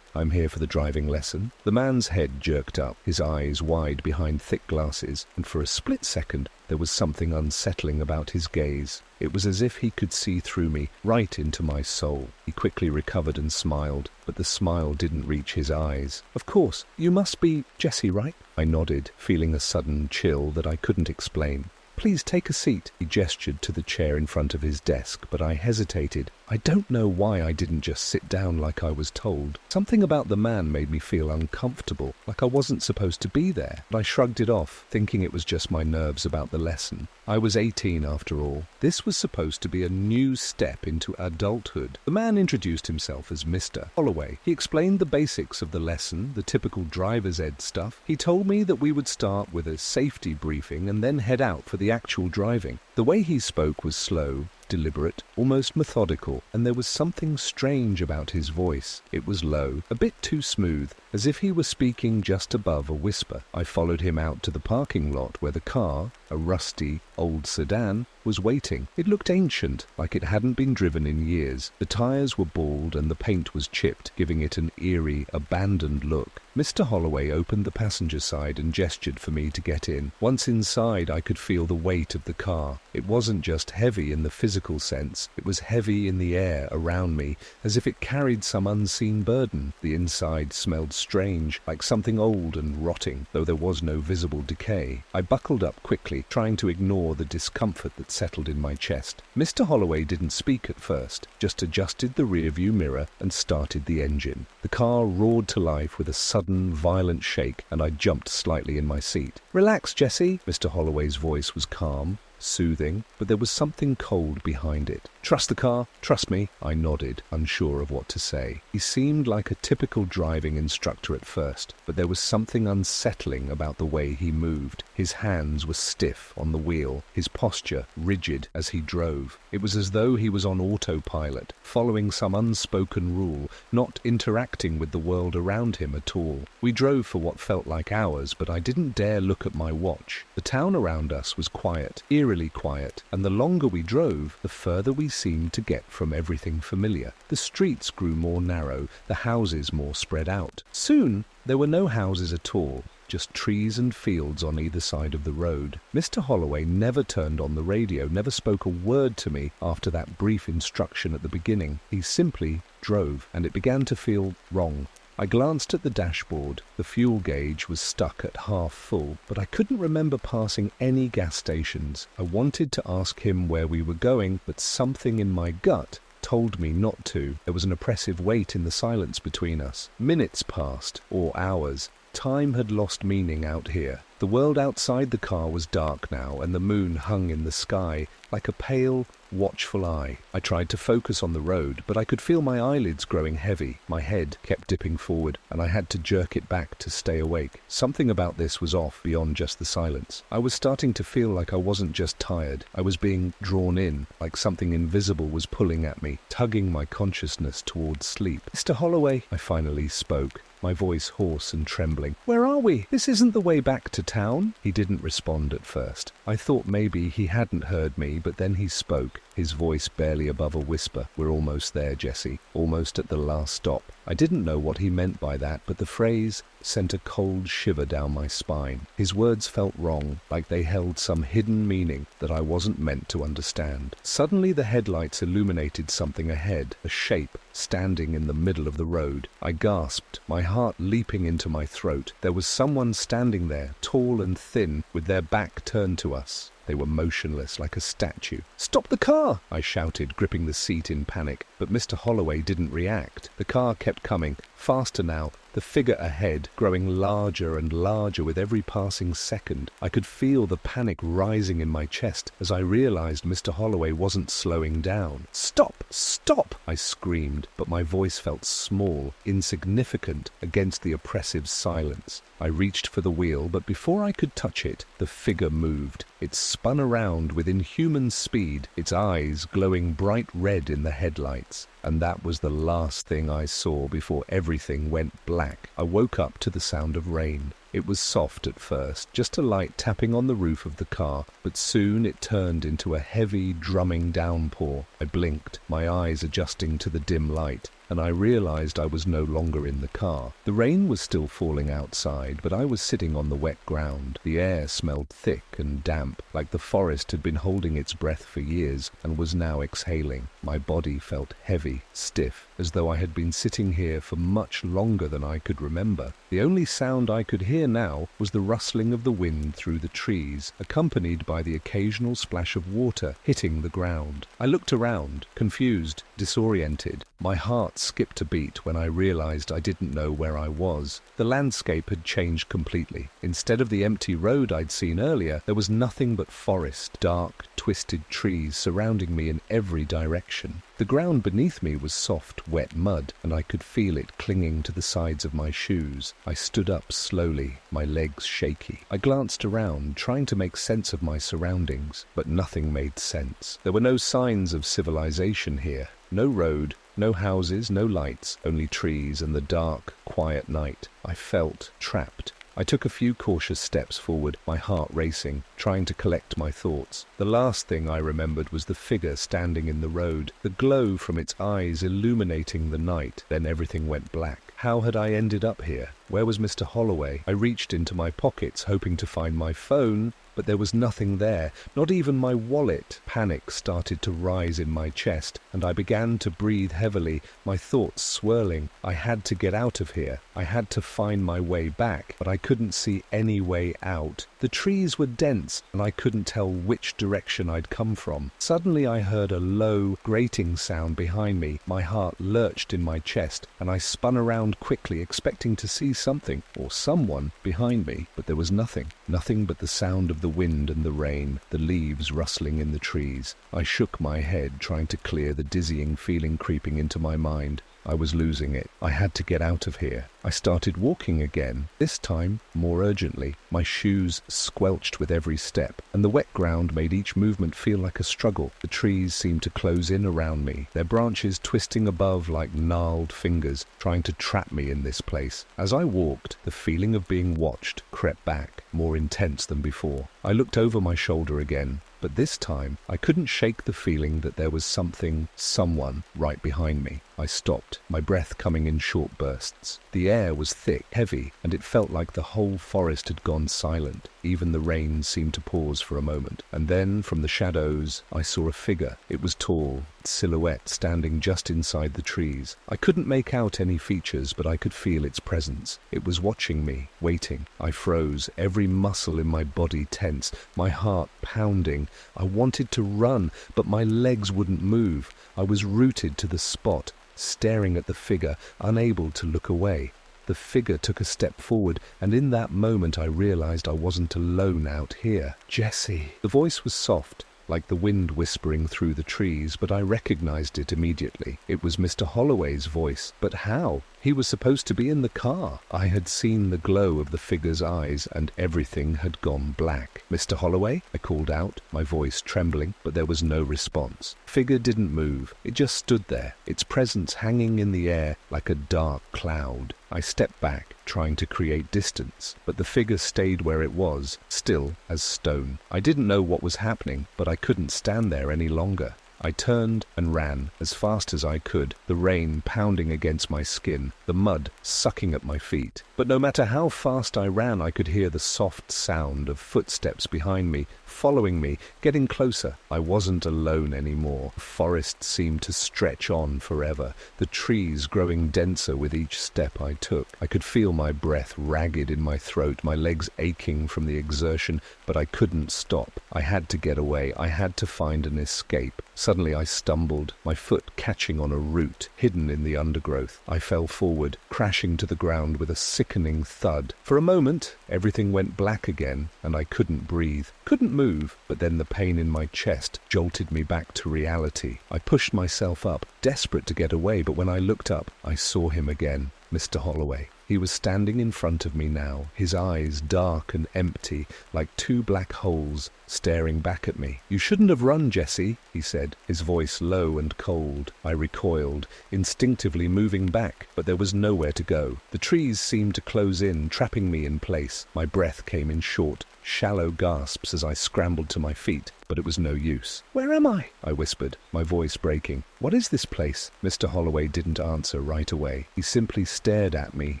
I'm here for the driving lesson." The man's head jerked up, his eyes wide behind thick glasses, and for a split second there was something unsettling about his gaze. It was as if he could see through me, right into my soul. He quickly recovered and smiled, but the smile didn't reach his eyes. "Of course, you must be Jesse, right?" I nodded, feeling a sudden chill that I couldn't explain. "Please take a seat." He gestured to the chair in front of his desk, but I hesitated. I don't know why I didn't just sit down like I was told. Something about the man made me feel uncomfortable, like I wasn't supposed to be there. But I shrugged it off, thinking it was just my nerves about the lesson. I was 18 after all. This was supposed to be a new step into adulthood. The man introduced himself as Mr. Holloway. He explained the basics of the lesson, the typical driver's ed stuff. He told me that we would start with a safety briefing and then head out for the actual driving. The way he spoke was slow, deliberate, almost methodical, and there was something strange about his voice. It was low, a bit too smooth, as if he were speaking just above a whisper. I followed him out to the parking lot where the car, A rusty, old sedan was waiting. It looked ancient, like it hadn't been driven in years. The tires were bald and the paint was chipped, giving it an eerie, abandoned look. Mr. Holloway opened the passenger side and gestured for me to get in. Once inside, I could feel the weight of the car. It wasn't just heavy in the physical sense, it was heavy in the air around me, as if it carried some unseen burden. The inside smelled strange, like something old and rotting, though there was no visible decay. I buckled up quickly, trying to ignore the discomfort that settled in my chest. Mr. Holloway didn't speak at first, just adjusted the rearview mirror and started the engine. The car roared to life with a sudden, violent shake, and I jumped slightly in my seat. "Relax, Jesse." Mr. Holloway's voice was calm, soothing, but there was something cold behind it. "Trust the car, trust me." I nodded, unsure of what to say. He seemed like a typical driving instructor at first, but there was something unsettling about the way he moved. His hands were stiff on the wheel, his posture rigid as he drove. It was as though he was on autopilot, following some unspoken rule, not interacting with the world around him at all. We drove for what felt like hours, but I didn't dare look at my watch. The town around us was quiet, eerily quiet, and the longer we drove, the further we seemed to get from everything familiar. The streets grew more narrow, the houses more spread out. Soon, there were no houses at all, just trees and fields on either side of the road. Mr. Holloway never turned on the radio, never spoke a word to me after that brief instruction at the beginning. He simply drove, and it began to feel wrong. I glanced at the dashboard. The fuel gauge was stuck at half full, but I couldn't remember passing any gas stations. I wanted to ask him where we were going, but something in my gut told me not to. There was an oppressive weight in the silence between us. Minutes passed, or hours. Time had lost meaning out here. The world outside the car was dark now, and the moon hung in the sky like a pale, watchful eye. I tried to focus on the road, but I could feel my eyelids growing heavy. My head kept dipping forward, and I had to jerk it back to stay awake. Something about this was off beyond just the silence. I was starting to feel like I wasn't just tired. I was being drawn in, like something invisible was pulling at me, tugging my consciousness towards sleep. "Mr. Holloway," I finally spoke, my voice hoarse and trembling. "Where are we? This isn't the way back to town." He didn't respond at first. I thought maybe he hadn't heard me, but then he spoke, his voice barely above a whisper. "We're almost there, Jesse. Almost at the last stop." I didn't know what he meant by that, but the phrase sent a cold shiver down my spine. His words felt wrong, like they held some hidden meaning that I wasn't meant to understand. Suddenly the headlights illuminated something ahead, a shape standing in the middle of the road. I gasped, my heart leaping into my throat. There was someone standing there, tall and thin, with their back turned to us. They were motionless, like a statue. "Stop the car!" I shouted, gripping the seat in panic. But Mr. Holloway didn't react. The car kept coming, faster now, the figure ahead growing larger and larger with every passing second. I could feel the panic rising in my chest as I realized Mr. Holloway wasn't slowing down. "Stop! Stop!" I screamed, but my voice felt small, insignificant against the oppressive silence. I reached for the wheel, but before I could touch it, the figure moved. It spun around with inhuman speed, its eyes glowing bright red in the headlights. And that was the last thing I saw before everything went black. I woke up to the sound of rain. It was soft at first, just a light tapping on the roof of the car, but soon it turned into a heavy, drumming downpour. I blinked, my eyes adjusting to the dim light, and I realized I was no longer in the car. The rain was still falling outside, but I was sitting on the wet ground. The air smelled thick and damp, like the forest had been holding its breath for years and was now exhaling. My body felt heavy, stiff, as though I had been sitting here for much longer than I could remember. The only sound I could hear now was the rustling of the wind through the trees, accompanied by the occasional splash of water hitting the ground. I looked around, confused, disoriented. My heart skipped a beat when I realized I didn't know where I was. The landscape had changed completely. Instead of the empty road I'd seen earlier, there was nothing but forest, dark, twisted trees surrounding me in every direction. The ground beneath me was soft, wet mud, and I could feel it clinging to the sides of my shoes. I stood up slowly, my legs shaky. I glanced around, trying to make sense of my surroundings, but nothing made sense. There were no signs of civilization here. No road, no houses, no lights, only trees and the dark, quiet night. I felt trapped, I took a few cautious steps forward, my heart racing, trying to collect my thoughts. The last thing I remembered was the figure standing in the road, the glow from its eyes illuminating the night. Then everything went black. How had I ended up here? Where was Mr. Holloway? I reached into my pockets, hoping to find my phone, but there was nothing there, not even my wallet. Panic started to rise in my chest, and I began to breathe heavily, my thoughts swirling. I had to get out of here. I had to find my way back, but I couldn't see any way out. The trees were dense, and I couldn't tell which direction I'd come from. Suddenly I heard a low, grating sound behind me. My heart lurched in my chest, and I spun around quickly, expecting to see something, or someone, behind me, but there was nothing. Nothing but the sound of the wind and the rain, the leaves rustling in the trees. I shook my head, trying to clear the dizzying feeling creeping into my mind. I was losing it. I had to get out of here. I started walking again, this time more urgently. My shoes squelched with every step, and the wet ground made each movement feel like a struggle. The trees seemed to close in around me, their branches twisting above like gnarled fingers, trying to trap me in this place. As I walked, the feeling of being watched crept back, more intense than before. I looked over my shoulder again, but this time I couldn't shake the feeling that there was someone right behind me. I stopped, my breath coming in short bursts. The air was thick, heavy, and it felt like the whole forest had gone silent. Even the rain seemed to pause for a moment. And then, from the shadows, I saw a figure. It was tall, its silhouette standing just inside the trees. I couldn't make out any features, but I could feel its presence. It was watching me, waiting. I froze, every muscle in my body tense, my heart pounding. I wanted to run, but my legs wouldn't move. I was rooted to the spot, staring at the figure, unable to look away. The figure took a step forward, and in that moment I realized I wasn't alone out here. "Jesse." The voice was soft, like the wind whispering through the trees, but I recognized it immediately. It was Mr. Holloway's voice. But how? He was supposed to be in the car. I had seen the glow of the figure's eyes, and everything had gone black. "Mr. Holloway?" I called out, my voice trembling, but there was no response. The figure didn't move. It just stood there, its presence hanging in the air like a dark cloud. I stepped back, trying to create distance, but the figure stayed where it was, still as stone. I didn't know what was happening, but I couldn't stand there any longer. I turned and ran as fast as I could, the rain pounding against my skin, the mud sucking at my feet. But no matter how fast I ran, I could hear the soft sound of footsteps behind me, following me, getting closer. I wasn't alone anymore. The forest seemed to stretch on forever, the trees growing denser with each step I took. I could feel my breath ragged in my throat, my legs aching from the exertion, but I couldn't stop. I had to get away. I had to find an escape. Suddenly I stumbled, my foot catching on a root hidden in the undergrowth. I fell forward, crashing to the ground with a sickening thud. For a moment, everything went black again, and I couldn't breathe, couldn't move, but then the pain in my chest jolted me back to reality. I pushed myself up, desperate to get away, but when I looked up, I saw him again, Mr. Holloway. He was standing in front of me now, his eyes dark and empty, like two black holes, staring back at me. "You shouldn't have run, Jesse," he said, his voice low and cold. I recoiled, instinctively moving back, but there was nowhere to go. The trees seemed to close in, trapping me in place. My breath came in short, shallow gasps as I scrambled to my feet, but it was no use. "Where am I?" I whispered, my voice breaking. "What is this place?" Mr. Holloway didn't answer right away. He simply stared at me,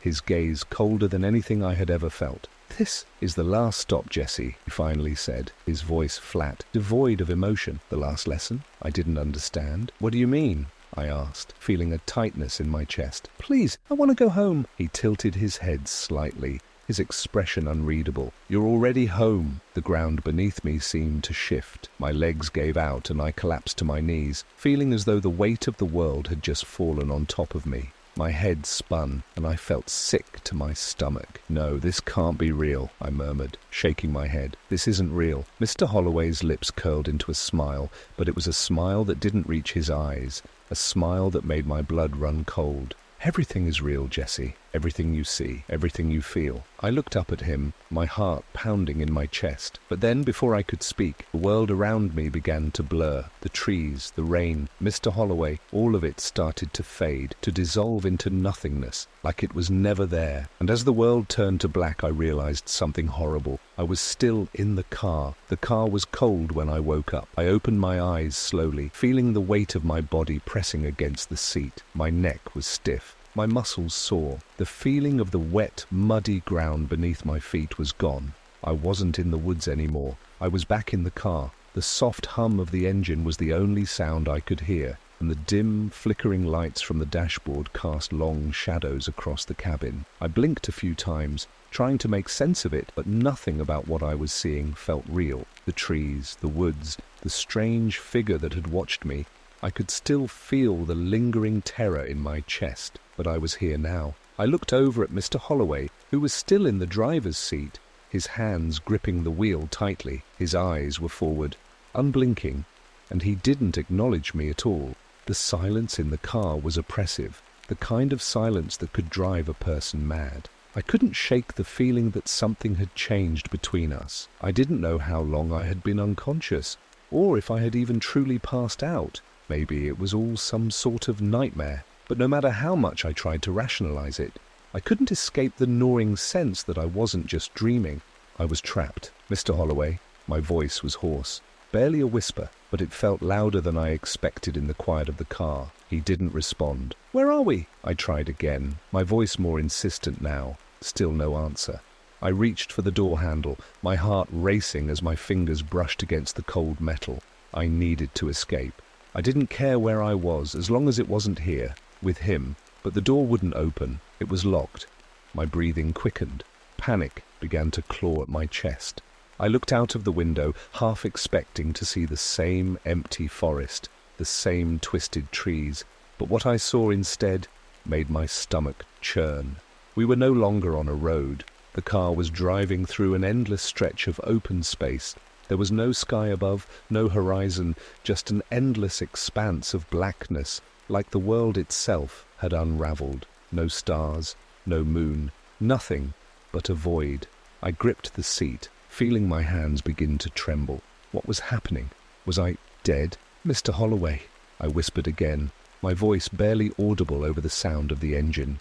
his gaze colder than anything I had ever felt. "This is the last stop, Jesse," he finally said, his voice flat, devoid of emotion. "The last lesson?" I didn't understand. "What do you mean?" I asked, feeling a tightness in my chest. "Please, I want to go home." He tilted his head slightly, his expression unreadable. "You're already home." The ground beneath me seemed to shift. My legs gave out and I collapsed to my knees, feeling as though the weight of the world had just fallen on top of me. My head spun, and I felt sick to my stomach. "No, this can't be real," I murmured, shaking my head. "This isn't real." Mr. Holloway's lips curled into a smile, but it was a smile that didn't reach his eyes, a smile that made my blood run cold. "Everything is real, Jesse. Everything you see, everything you feel. I looked up at him, my heart pounding in my chest. But then, before I could speak, the world around me began to blur. The trees, the rain, Mr. Holloway, all of it started to fade, to dissolve into nothingness, like it was never there. And as the world turned to black, I realized something horrible. I was still in the car. The car was cold when I woke up. I opened my eyes slowly, feeling the weight of my body pressing against the seat. My neck was stiff. My muscles sore. The feeling of the wet, muddy ground beneath my feet was gone. I wasn't in the woods anymore. I was back in the car. The soft hum of the engine was the only sound I could hear, and the dim, flickering lights from the dashboard cast long shadows across the cabin. I blinked a few times, trying to make sense of it, but nothing about what I was seeing felt real. The trees, the woods, the strange figure that had watched me. I could still feel the lingering terror in my chest, but I was here now. I looked over at Mr. Holloway, who was still in the driver's seat, his hands gripping the wheel tightly. His eyes were forward, unblinking, and he didn't acknowledge me at all. The silence in the car was oppressive, the kind of silence that could drive a person mad. I couldn't shake the feeling that something had changed between us. I didn't know how long I had been unconscious, or if I had even truly passed out. Maybe it was all some sort of nightmare, but no matter how much I tried to rationalize it, I couldn't escape the gnawing sense that I wasn't just dreaming. I was trapped. Mr. Holloway, my voice was hoarse, barely a whisper, but it felt louder than I expected in the quiet of the car. He didn't respond. "Where are we?" I tried again, my voice more insistent now. Still no answer. I reached for the door handle, my heart racing as my fingers brushed against the cold metal. I needed to escape. I didn't care where I was, as long as it wasn't here, with him, but the door wouldn't open. It was locked. My breathing quickened. Panic began to claw at my chest. I looked out of the window, half expecting to see the same empty forest, the same twisted trees, but what I saw instead made my stomach churn. We were no longer on a road. The car was driving through an endless stretch of open space. There was no sky above, no horizon, just an endless expanse of blackness, like the world itself had unraveled. No stars, no moon, nothing but a void. I gripped the seat, feeling my hands begin to tremble. What was happening? Was I dead? "Mr. Holloway," I whispered again, my voice barely audible over the sound of the engine.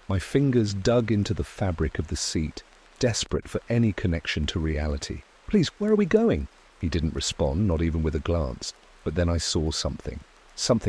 My fingers dug into the fabric of the seat, desperate for any connection to reality. "Please, where are we going?" He didn't respond, not even with a glance. But then I saw something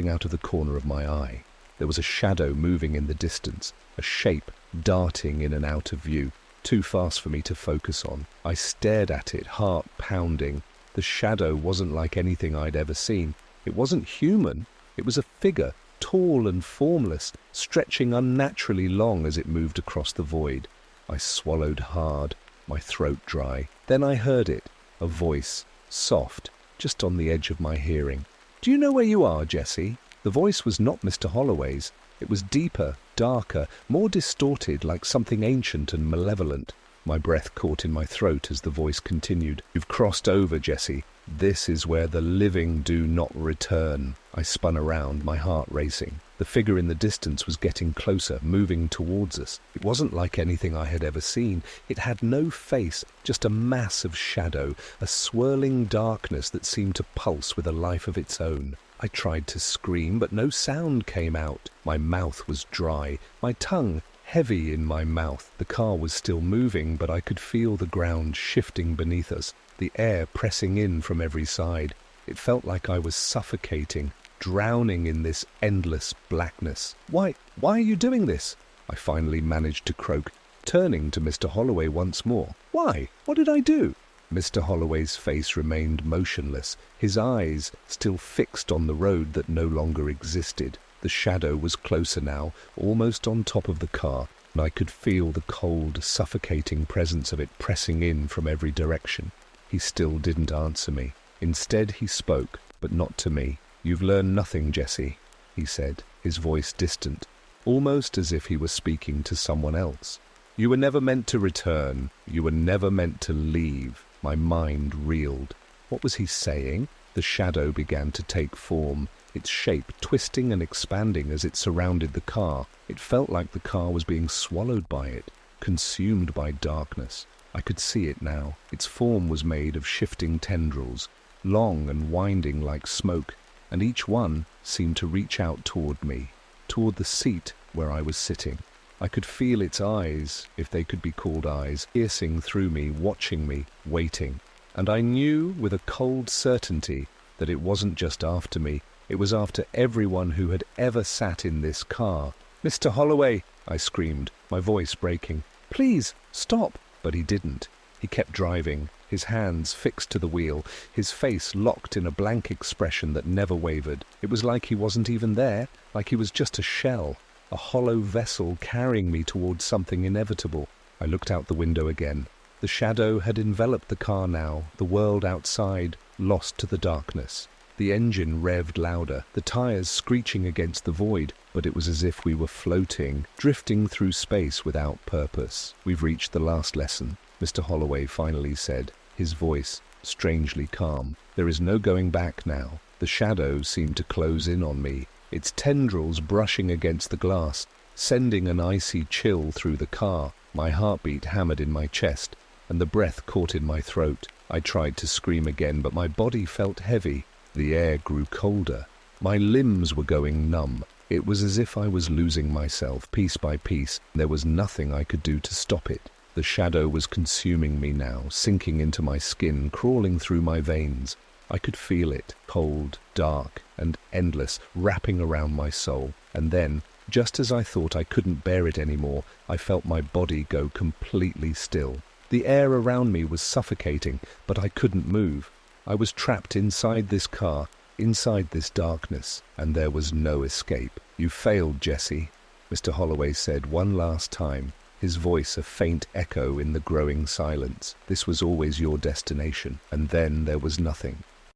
out of the corner of my eye. There was a shadow moving in the distance, a shape darting in and out of view, too fast for me to focus on. I stared at it, heart pounding. The shadow wasn't like anything I'd ever seen. It wasn't human. It was a figure, tall and formless, stretching unnaturally long as it moved across the void. I swallowed hard, my throat dry. Then I heard it, a voice, soft, just on the edge of my hearing. "Do you know where you are, Jesse?" The voice was not Mr. Holloway's. It was deeper, darker, more distorted, like something ancient and malevolent. My breath caught in my throat as the voice continued. "You've crossed over, Jesse. This is where the living do not return." I spun around, my heart racing. The figure in the distance was getting closer, moving towards us. It wasn't like anything I had ever seen. It had no face, just a mass of shadow, a swirling darkness that seemed to pulse with a life of its own. I tried to scream, but no sound came out. My mouth was dry, my tongue heavy in my mouth. The car was still moving, but I could feel the ground shifting beneath us, the air pressing in from every side. It felt like I was suffocating, drowning in this endless blackness. Why are you doing this?" I finally managed to croak, turning to Mr. Holloway once more. "Why? What did I do?" Mr. Holloway's face remained motionless, his eyes still fixed on the road that no longer existed. The shadow was closer now, almost on top of the car, and I could feel the cold, suffocating presence of it pressing in from every direction. He still didn't answer me. Instead, he spoke, but not to me. "You've learned nothing, Jesse," he said, his voice distant, almost as if he were speaking to someone else. "You were never meant to return. You were never meant to leave." My mind reeled. What was he saying? The shadow began to take form, its shape twisting and expanding as it surrounded the car. It felt like the car was being swallowed by it, consumed by darkness. I could see it now. Its form was made of shifting tendrils, long and winding like smoke, and each one seemed to reach out toward me, toward the seat where I was sitting. I could feel its eyes, if they could be called eyes, piercing through me, watching me, waiting. And I knew with a cold certainty that it wasn't just after me, it was after everyone who had ever sat in this car. "Mr. Holloway," I screamed, my voice breaking. "Please, stop!" But he didn't. He kept driving, his hands fixed to the wheel, his face locked in a blank expression that never wavered. It was like he wasn't even there, like he was just a shell, a hollow vessel carrying me towards something inevitable. I looked out the window again. The shadow had enveloped the car now, the world outside, lost to the darkness. The engine revved louder, the tires screeching against the void, but it was as if we were floating, drifting through space without purpose. "We've reached the last lesson," Mr. Holloway finally said, his voice strangely calm. "There is no going back now." The shadow seemed to close in on me, its tendrils brushing against the glass, sending an icy chill through the car. My heartbeat hammered in my chest, and the breath caught in my throat. I tried to scream again, but my body felt heavy. The air grew colder. My limbs were going numb. It was as if I was losing myself, piece by piece. There was nothing I could do to stop it. The shadow was consuming me now, sinking into my skin, crawling through my veins. I could feel it, cold, dark, and endless, wrapping around my soul. And then, just as I thought I couldn't bear it anymore, I felt my body go completely still. The air around me was suffocating, but I couldn't move. I was trapped inside this car, inside this darkness, and there was no escape. "You failed, Jesse," Mr. Holloway said one last time, his voice a faint echo in the growing silence. "This was always your destination." And then there was nothing.